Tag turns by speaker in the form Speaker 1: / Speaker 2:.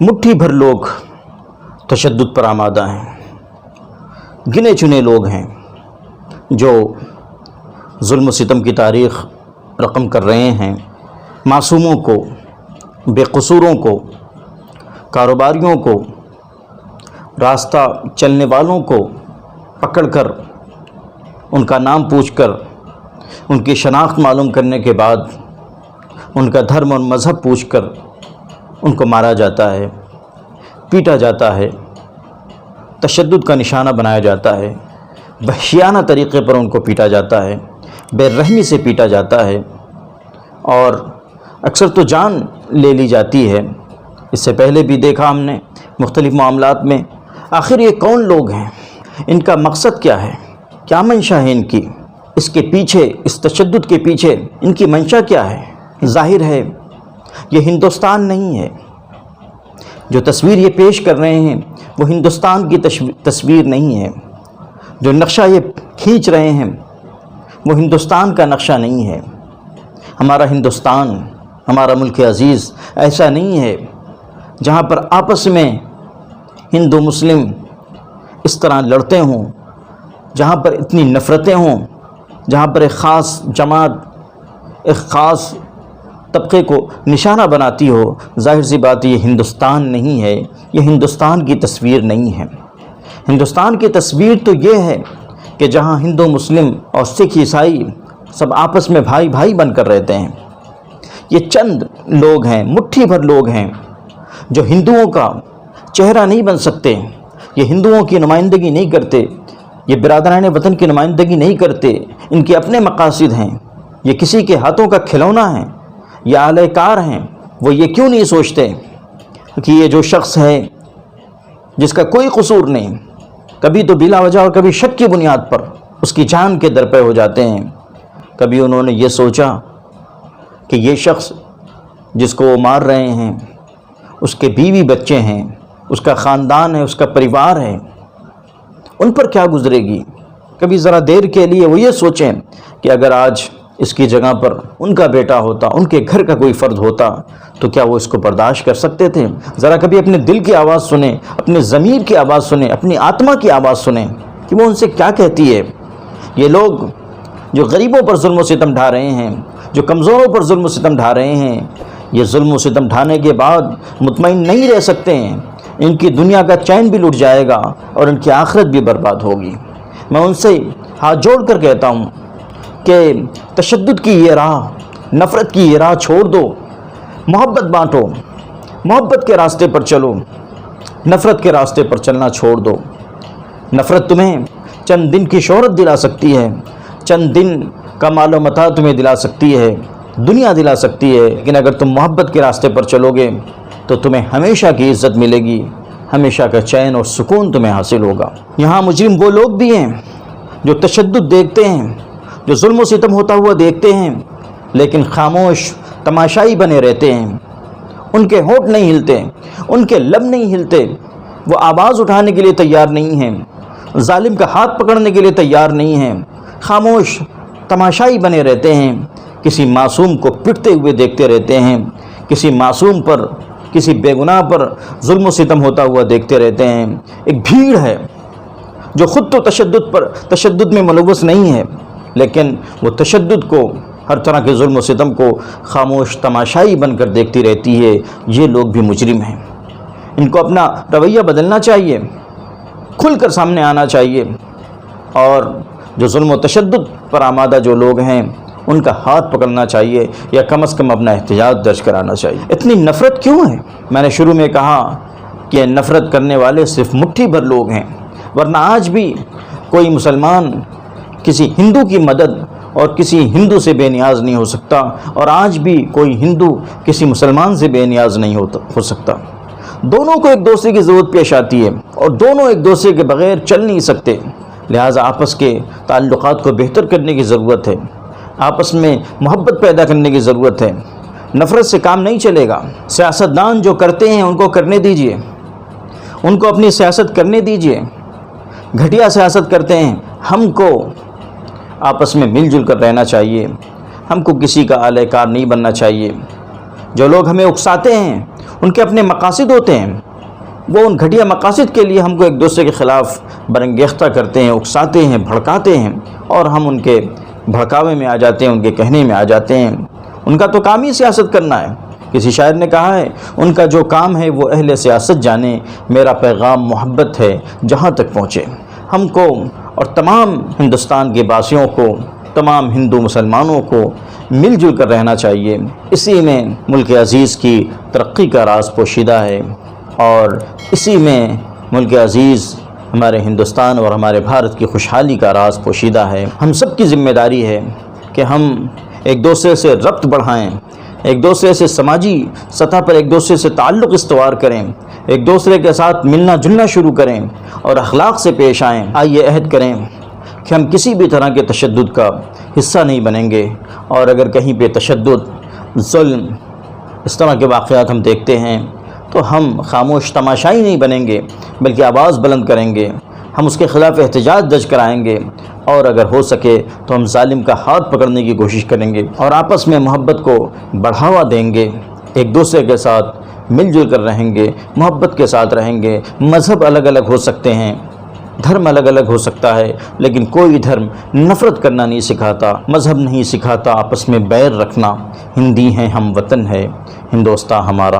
Speaker 1: مٹھی بھر لوگ تشدد پر آمادہ ہیں، گنے چنے لوگ ہیں جو ظلم و ستم کی تاریخ رقم کر رہے ہیں، معصوموں کو، بے قصوروں کو، کاروباریوں کو، راستہ چلنے والوں کو پکڑ کر ان کا نام پوچھ کر ان کی شناخت معلوم کرنے کے بعد ان کا دھرم اور مذہب پوچھ کر ان کو مارا جاتا ہے، پیٹا جاتا ہے، تشدد کا نشانہ بنایا جاتا ہے، وحشیانہ طریقے پر ان کو پیٹا جاتا ہے، بے رحمی سے پیٹا جاتا ہے اور اکثر تو جان لے لی جاتی ہے۔ اس سے پہلے بھی دیکھا ہم نے مختلف معاملات میں۔ آخر یہ کون لوگ ہیں؟ ان کا مقصد کیا ہے؟ کیا منشا ہے ان کی؟ اس کے پیچھے، اس تشدد کے پیچھے ان کی منشا کیا ہے؟ ظاہر ہے یہ ہندوستان نہیں ہے، جو تصویر یہ پیش کر رہے ہیں وہ ہندوستان کی تصویر نہیں ہے، جو نقشہ یہ کھینچ رہے ہیں وہ ہندوستان کا نقشہ نہیں ہے۔ ہمارا ہندوستان، ہمارا ملک عزیز ایسا نہیں ہے جہاں پر آپس میں ہندو مسلم اس طرح لڑتے ہوں، جہاں پر اتنی نفرتیں ہوں، جہاں پر ایک خاص جماعت ایک خاص طبقے کو نشانہ بناتی ہو۔ ظاہر سی بات یہ ہندوستان نہیں ہے، یہ ہندوستان کی تصویر نہیں ہے۔ ہندوستان کی تصویر تو یہ ہے کہ جہاں ہندو مسلم اور سکھ عیسائی سب آپس میں بھائی بھائی بن کر رہتے ہیں۔ یہ چند لوگ ہیں، مٹھی بھر لوگ ہیں جو ہندوؤں کا چہرہ نہیں بن سکتے، یہ ہندوؤں کی نمائندگی نہیں کرتے، یہ برادران وطن کی نمائندگی نہیں کرتے، ان کے اپنے مقاصد ہیں، یہ کسی کے ہاتھوں کا کھلونا ہیں، یہ اعلی کار ہیں۔ وہ یہ کیوں نہیں سوچتے کہ یہ جو شخص ہے جس کا کوئی قصور نہیں، کبھی تو بلا وجہ اور کبھی شک کی بنیاد پر اس کی جان کے درپے ہو جاتے ہیں، کبھی انہوں نے یہ سوچا کہ یہ شخص جس کو وہ مار رہے ہیں اس کے بیوی بچے ہیں، اس کا خاندان ہے، اس کا پریوار ہے، ان پر کیا گزرے گی؟ کبھی ذرا دیر کے لیے وہ یہ سوچیں کہ اگر آج اس کی جگہ پر ان کا بیٹا ہوتا، ان کے گھر کا کوئی فرد ہوتا تو کیا وہ اس کو برداشت کر سکتے تھے؟ ذرا کبھی اپنے دل کی آواز سنیں، اپنے ضمیر کی آواز سنیں، اپنی آتما کی آواز سنیں کہ وہ ان سے کیا کہتی ہے۔ یہ لوگ جو غریبوں پر ظلم و ستم ڈھا رہے ہیں، جو کمزوروں پر ظلم و ستم ڈھا رہے ہیں، یہ ظلم و ستم ڈھانے کے بعد مطمئن نہیں رہ سکتے ہیں، ان کی دنیا کا چین بھی لٹ جائے گا اور ان کی آخرت بھی برباد ہوگی۔ میں ان سے ہاتھ جوڑ کر کہتا ہوں کہ تشدد کی یہ راہ، نفرت کی یہ راہ چھوڑ دو، محبت بانٹو، محبت کے راستے پر چلو، نفرت کے راستے پر چلنا چھوڑ دو۔ نفرت تمہیں چند دن کی شہرت دلا سکتی ہے، چند دن کا مال و متاع تمہیں دلا سکتی ہے، دنیا دلا سکتی ہے، لیکن اگر تم محبت کے راستے پر چلو گے تو تمہیں ہمیشہ کی عزت ملے گی، ہمیشہ کا چین اور سکون تمہیں حاصل ہوگا۔ یہاں مجرم وہ لوگ بھی ہیں جو تشدد دیکھتے ہیں، جو ظلم و ستم ہوتا ہوا دیکھتے ہیں، لیکن خاموش تماشائی بنے رہتے ہیں، ان کے ہونٹ نہیں ہلتے، ان کے لب نہیں ہلتے، وہ آواز اٹھانے کے لیے تیار نہیں ہیں، ظالم کا ہاتھ پکڑنے کے لیے تیار نہیں ہیں، خاموش تماشائی بنے رہتے ہیں، کسی معصوم کو پٹتے ہوئے دیکھتے رہتے ہیں، کسی معصوم پر، کسی بے گناہ پر ظلم و ستم ہوتا ہوا دیکھتے رہتے ہیں۔ ایک بھیڑ ہے جو خود تو تشدد میں ملوث نہیں ہے، لیکن وہ تشدد کو، ہر طرح کے ظلم و ستم کو خاموش تماشائی بن کر دیکھتی رہتی ہے۔ یہ لوگ بھی مجرم ہیں، ان کو اپنا رویہ بدلنا چاہیے، کھل کر سامنے آنا چاہیے، اور جو ظلم و تشدد پر آمادہ جو لوگ ہیں ان کا ہاتھ پکڑنا چاہیے، یا کم از کم اپنا احتجاج درج کرانا چاہیے۔ اتنی نفرت کیوں ہے؟ میں نے شروع میں کہا کہ نفرت کرنے والے صرف مٹھی بھر لوگ ہیں، ورنہ آج بھی کوئی مسلمان کسی ہندو کی مدد اور کسی ہندو سے بے نیاز نہیں ہو سکتا، اور آج بھی کوئی ہندو کسی مسلمان سے بے نیاز نہیں ہو سکتا۔ دونوں کو ایک دوسرے کی ضرورت پیش آتی ہے، اور دونوں ایک دوسرے کے بغیر چل نہیں سکتے، لہٰذا آپس کے تعلقات کو بہتر کرنے کی ضرورت ہے، آپس میں محبت پیدا کرنے کی ضرورت ہے۔ نفرت سے کام نہیں چلے گا۔ سیاستدان جو کرتے ہیں ان کو کرنے دیجئے، ان کو اپنی سیاست کرنے دیجئے، گھٹیا سیاست کرتے ہیں۔ ہم کو آپس میں مل جل کر رہنا چاہیے، ہم کو کسی کا اعلی کار نہیں بننا چاہیے۔ جو لوگ ہمیں اکساتے ہیں ان کے اپنے مقاصد ہوتے ہیں، وہ ان گھٹیا مقاصد کے لیے ہم کو ایک دوسرے کے خلاف برانگیختہ کرتے ہیں، اکساتے ہیں، بھڑکاتے ہیں، اور ہم ان کے بھڑکاوے میں آ جاتے ہیں، ان کے کہنے میں آ جاتے ہیں۔ ان کا تو کام ہی سیاست کرنا ہے۔ کسی شاعر نے کہا ہے، ان کا جو کام ہے وہ اہل سیاست جانے، میرا پیغام محبت ہے جہاں تک پہنچے۔ ہم کو اور تمام ہندوستان کے باسیوں کو، تمام ہندو مسلمانوں کو مل جل کر رہنا چاہیے۔ اسی میں ملک عزیز کی ترقی کا راز پوشیدہ ہے، اور اسی میں ملک عزیز ہمارے ہندوستان اور ہمارے بھارت کی خوشحالی کا راز پوشیدہ ہے۔ ہم سب کی ذمہ داری ہے کہ ہم ایک دوسرے سے ربط بڑھائیں، ایک دوسرے سے سماجی سطح پر ایک دوسرے سے تعلق استوار کریں، ایک دوسرے کے ساتھ ملنا جلنا شروع کریں اور اخلاق سے پیش آئیں۔ آئیے عہد کریں کہ ہم کسی بھی طرح کے تشدد کا حصہ نہیں بنیں گے، اور اگر کہیں پہ تشدد، ظلم، اس طرح کے واقعات ہم دیکھتے ہیں تو ہم خاموش تماشائی نہیں بنیں گے، بلکہ آواز بلند کریں گے، ہم اس کے خلاف احتجاج درج کرائیں گے، اور اگر ہو سکے تو ہم ظالم کا ہاتھ پکڑنے کی کوشش کریں گے، اور آپس میں محبت کو بڑھاوا دیں گے، ایک دوسرے کے ساتھ مل جل کر رہیں گے، محبت کے ساتھ رہیں گے۔ مذہب الگ الگ ہو سکتے ہیں، دھرم الگ الگ ہو سکتا ہے، لیکن کوئی دھرم نفرت کرنا نہیں سکھاتا، مذہب نہیں سکھاتا آپس میں بیر رکھنا۔ ہندی ہیں ہم، وطن ہے ہندوستان ہمارا۔